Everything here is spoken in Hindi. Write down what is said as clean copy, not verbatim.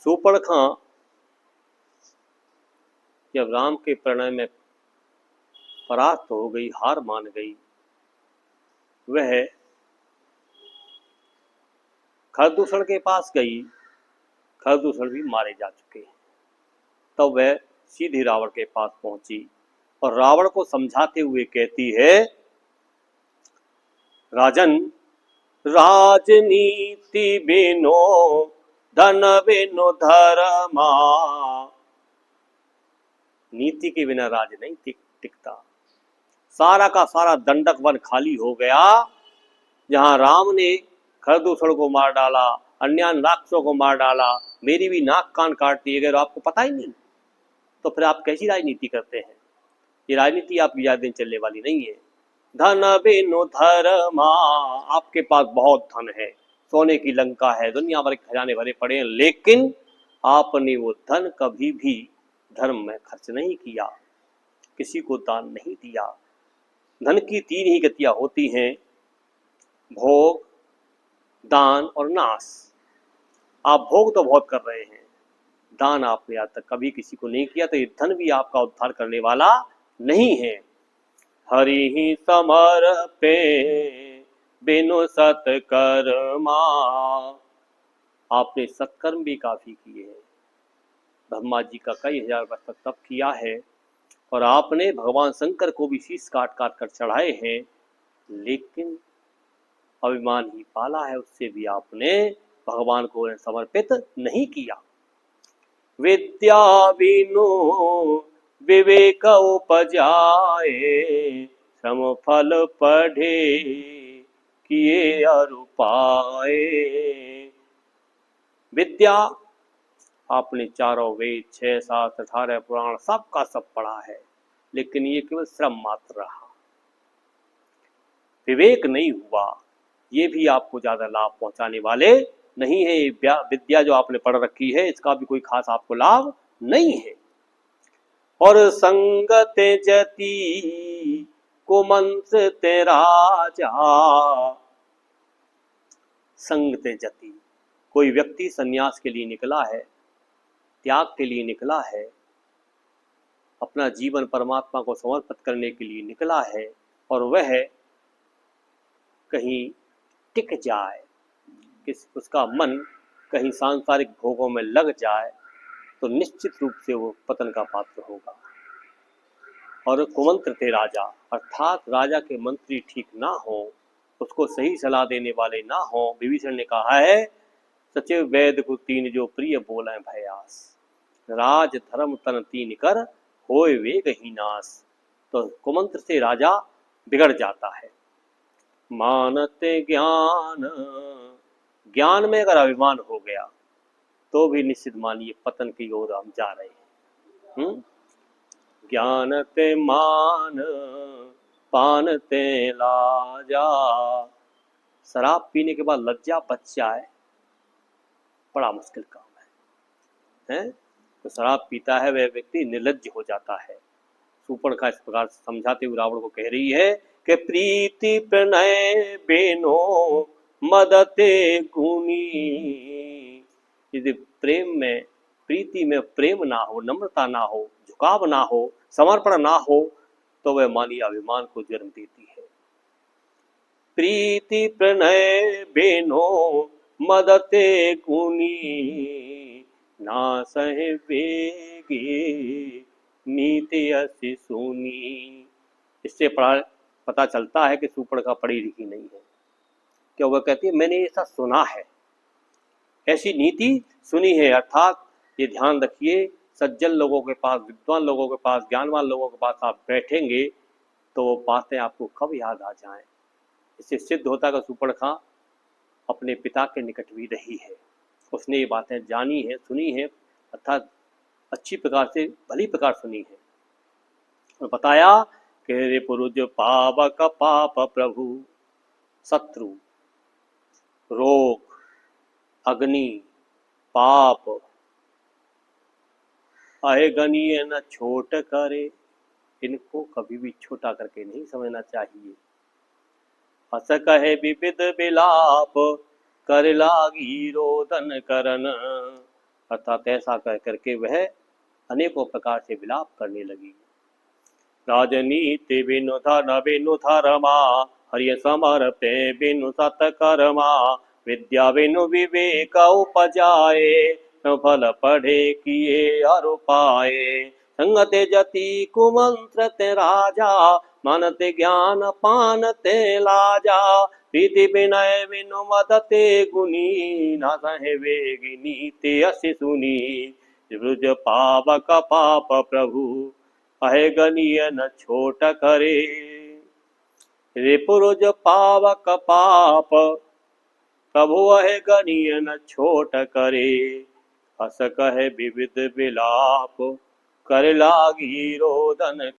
शूर्पणखा जब राम के प्रणय में परास्त हो गई, हार मान गई, वह खरदूषण के पास गई। खरदूषण भी मारे जा चुके हैं। तब वह सीधे रावण के पास पहुंची और रावण को समझाते हुए कहती है, राजन, राजनीति बिनो धन बिनो धर्मा। नीति के बिना राज नहीं टिकता। सारा का सारा दंडक वन खाली हो गया। जहां राम ने खरदूषण को मार डाला, अन्य राक्षसों को मार डाला, मेरी भी नाक कान काट दिए गए, आपको पता ही नहीं, तो फिर आप कैसी राजनीति करते हैं? ये राजनीति आपकी ज्यादा दिन चलने वाली नहीं है। धन बिनु धर्मा, आपके पास बहुत धन है, सोने की लंका है, दुनिया भर के खजाने भरे पड़े हैं, लेकिन आपने वो धन कभी भी धर्म में खर्च नहीं किया, किसी को दान नहीं दिया। धन की तीन ही गतियां होती हैं, भोग, दान और नाश। आप भोग तो बहुत कर रहे हैं, दान आपने आज तक कभी किसी को नहीं किया, तो ये धन भी आपका उद्धार करने वाला नहीं है। हरि ही समर्पे बिनु सत्कर्मा, आपने सत्कर्म भी काफी किए हैं। ब्रह्मा जी का कई हजार वर्ष तक तप किया है और आपने भगवान शंकर को भी शीश काट काट कर चढ़ाए हैं, लेकिन अभिमान ही पाला है, उससे भी आपने भगवान को समर्पित नहीं किया। विद्या बिनु विवेक उपजाए, सम फल पढ़े किए अरु पाए। विद्या आपने चारों वेद, 6, 7, 18 पुराण सबका सब पढ़ा है, लेकिन ये केवल श्रम मात्र रहा, विवेक नहीं हुआ। ये भी आपको ज्यादा लाभ पहुंचाने वाले नहीं है। विद्या जो आपने पढ़ रखी है, इसका भी कोई खास आपको लाभ नहीं है। और संगत जति कुमंस ते राजा, संगत जति, कोई व्यक्ति सन्यास के लिए निकला है, त्याग के लिए निकला है, अपना जीवन परमात्मा को समर्पित करने के लिए निकला है, और वह कहीं टिक जाए, किस उसका मन कहीं सांसारिक भोगों में लग जाए, तो निश्चित रूप से वो पतन का पात्र होगा। और कुमंत्र थे राजा, अर्थात राजा के मंत्री ठीक ना हो, उसको सही सलाह देने वाले ना हो। विभीषण ने कहा है, सचिव वैद को तीन जो प्रिय बोले भयास, राज धर्म तन तीन कर होए वेग ही नाश। तो कुमंत्र से राजा बिगड़ जाता है। मानते ज्ञान, ज्ञान में अगर अभिमान हो गया तो भी निश्चित मानिए पतन की ओर हम जा रहे हैं। ज्ञान ते मान, पान ते लाजा। शराब पीने के बाद लज्जा बच जाए, बड़ा मुश्किल काम है? तो शराब पीता है वह व्यक्ति निर्लज्ज हो जाता है। शूर्पणखा इस प्रकार समझाते हुए रावण को कह रही है कि प्रीति प्रणय बेनो मदते गुनी। यदि प्रेम में, प्रीति में प्रेम ना हो, नम्रता ना हो, झुकाव ना हो, समर्पण ना हो, तो वह मानिए अभिमान को जन्म देती है। प्रीति प्रणय बेनो मदते गुनी, ना सहे वेगे नीति असी सुनी। इससे पता चलता है कि शूर्पणखा पढ़ी लिखी नहीं है। क्या वह कहती है, मैंने ऐसा सुना है, ऐसी नीति सुनी है। अर्थात ये ध्यान रखिए, सज्जन लोगों के पास, विद्वान लोगों के पास, ज्ञानवान लोगों के पास आप बैठेंगे तो वो बातें आपको कब याद आ जाएं। इससे सिद्ध होता है कि शूर्पणखा अपने पिता के निकट भी रही है, उसने ये बातें जानी है, सुनी है, अर्थात अच्छी प्रकार से, भली प्रकार सुनी है। और बताया कि रे पुरुष पावक पाप प्रभु, शत्रु, रोग, अग्नि, पाप, अगनीय न छोट करे, इनको कभी भी छोटा करके नहीं समझना चाहिए। हस कहे विविध विलाप, कर लागी रोदन करन, अर्थात ऐसा कह करके वह अनेकों प्रकार से विलाप करने लगी। राजनीति बिनु धन बिनु धर्मा, हरिय समर्पे बिनु सत्कर्मा, विद्या बिनु विवेक उपजाए, न फल पढ़े किए अर पाए। संगत जति कुमंत्र ते राजा, मानते ज्ञान पानते लाजा, प्रीति विनय बिनु मदते गुनी, न सहे वेगिनी ते असि सुनी। ब्रज पावक पाप प्रभु, अहे गनीय न छोट करे। रिपुरुज पावक पाप प्रभु, अहे गनीय न छोट करे। हस कहे विविध विलाप, कर लागी रोदन